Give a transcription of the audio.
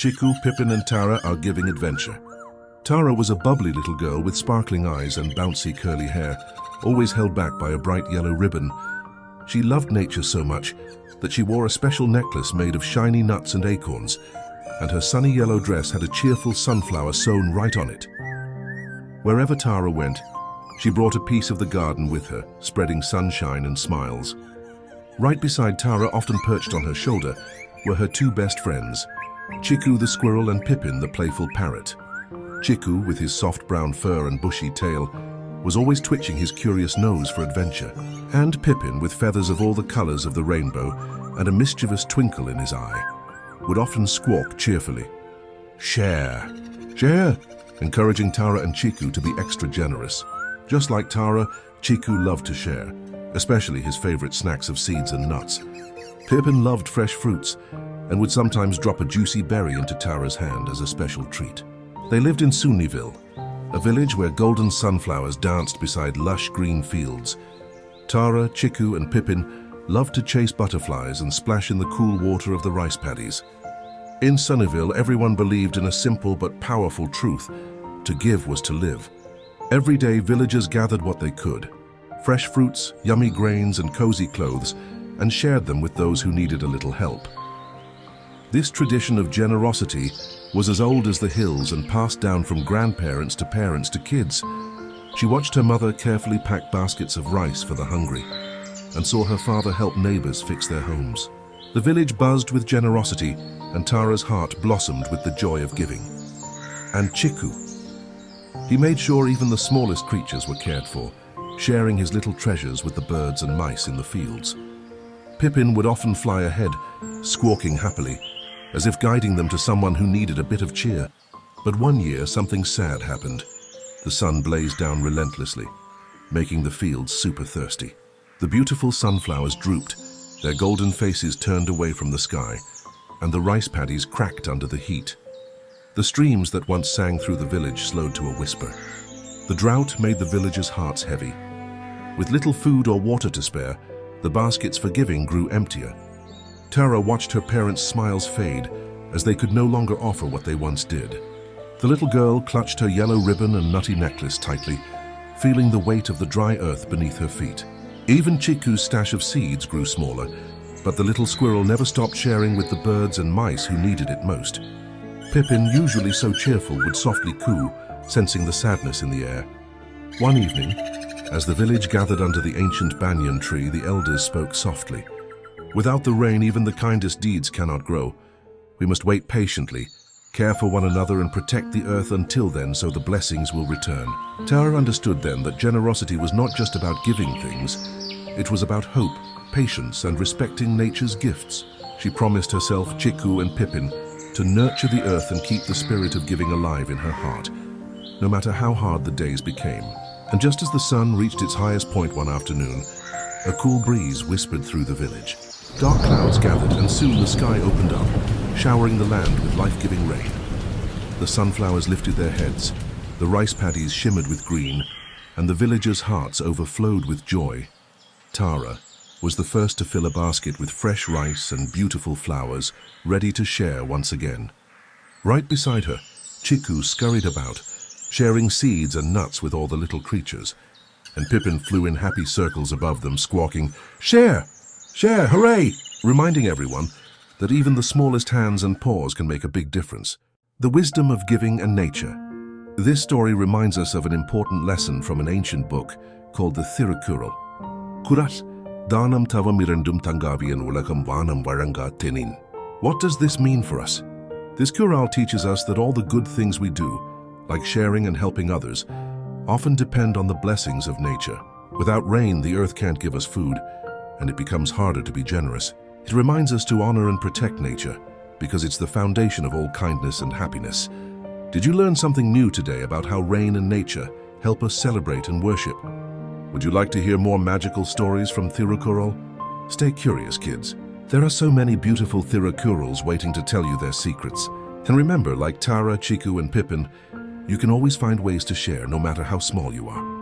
Chikku, Pippin and Tara are giving adventure. Tara was a bubbly little girl with sparkling eyes and bouncy curly hair, always held back by a bright yellow ribbon. She loved nature so much that she wore a special necklace made of shiny nuts and acorns, and her sunny yellow dress had a cheerful sunflower sewn right on it. Wherever Tara went, she brought a piece of the garden with her, spreading sunshine and smiles. Right beside Tara, often perched on her shoulder, were her two best friends, Chikku the squirrel and Pippin the playful parrot. Chikku, with his soft brown fur and bushy tail, was always twitching his curious nose for adventure, and Pippin, with feathers of all the colors of the rainbow and a mischievous twinkle in his eye, would often squawk cheerfully, "Share! Share!" encouraging Tara and Chikku to be extra generous. Just like Tara, Chikku loved to share, especially his favorite snacks of seeds and nuts. Pippin loved fresh fruits and would sometimes drop a juicy berry into Tara's hand as a special treat. They lived in Sunnyville, a village where golden sunflowers danced beside lush green fields. Tara, Chikku and Pippin loved to chase butterflies and splash in the cool water of the rice paddies. In Sunnyville, everyone believed in a simple but powerful truth: to give was to live. Every day, villagers gathered what they could: fresh fruits, yummy grains and cozy clothes, and shared them with those who needed a little help. This tradition of generosity was as old as the hills and passed down from grandparents to parents to kids. She watched her mother carefully pack baskets of rice for the hungry, and saw her father help neighbors fix their homes. The village buzzed with generosity, and Tara's heart blossomed with the joy of giving. And Chikku. He made sure even the smallest creatures were cared for, sharing his little treasures with the birds and mice in the fields. Pippin would often fly ahead, squawking happily, as if guiding them to someone who needed a bit of cheer. But one year, something sad happened. The sun blazed down relentlessly, making the fields super thirsty. The beautiful sunflowers drooped, their golden faces turned away from the sky, and the rice paddies cracked under the heat. The streams that once sang through the village slowed to a whisper. The drought made the villagers' hearts heavy. With little food or water to spare, the baskets for giving grew emptier. Tara watched her parents' smiles fade as they could no longer offer what they once did. The little girl clutched her yellow ribbon and nutty necklace tightly, feeling the weight of the dry earth beneath her feet. Even Chikku's stash of seeds grew smaller, but the little squirrel never stopped sharing with the birds and mice who needed it most. Pippin, usually so cheerful, would softly coo, sensing the sadness in the air. One evening, as the village gathered under the ancient banyan tree, the elders spoke softly. "Without the rain, even the kindest deeds cannot grow. We must wait patiently, care for one another and protect the earth until then, so the blessings will return." Tara understood then that generosity was not just about giving things. It was about hope, patience and respecting nature's gifts. She promised herself, Chikku and Pippin to nurture the earth and keep the spirit of giving alive in her heart, no matter how hard the days became. And just as the sun reached its highest point one afternoon, a cool breeze whispered through the village. Dark clouds gathered, and soon the sky opened up, showering the land with life-giving rain. The sunflowers lifted their heads, the rice paddies shimmered with green, and the villagers' hearts overflowed with joy. Tara was the first to fill a basket with fresh rice and beautiful flowers, ready to share once again. Right beside her, Chikku scurried about, sharing seeds and nuts with all the little creatures, and Pippin flew in happy circles above them, squawking, "Share! Share! Hooray!" reminding everyone that even the smallest hands and paws can make a big difference. The wisdom of giving and nature. This story reminds us of an important lesson from an ancient book called the Thirukkural. Kurat, Danam tava mirandum tangavian ulakam vanam varanga tenin. What does this mean for us? This Kural teaches us that all the good things we do, like sharing and helping others, often depend on the blessings of nature. Without rain, the earth can't give us food, and it becomes harder to be generous. It reminds us to honor and protect nature, because it's the foundation of all kindness and happiness. Did you learn something new today about how rain and nature help us celebrate and worship? Would you like to hear more magical stories from Thirukkural? Stay curious, kids. There are so many beautiful Thirukkurals waiting to tell you their secrets. And remember, like Tara, Chikku and Pippin, you can always find ways to share no matter how small you are.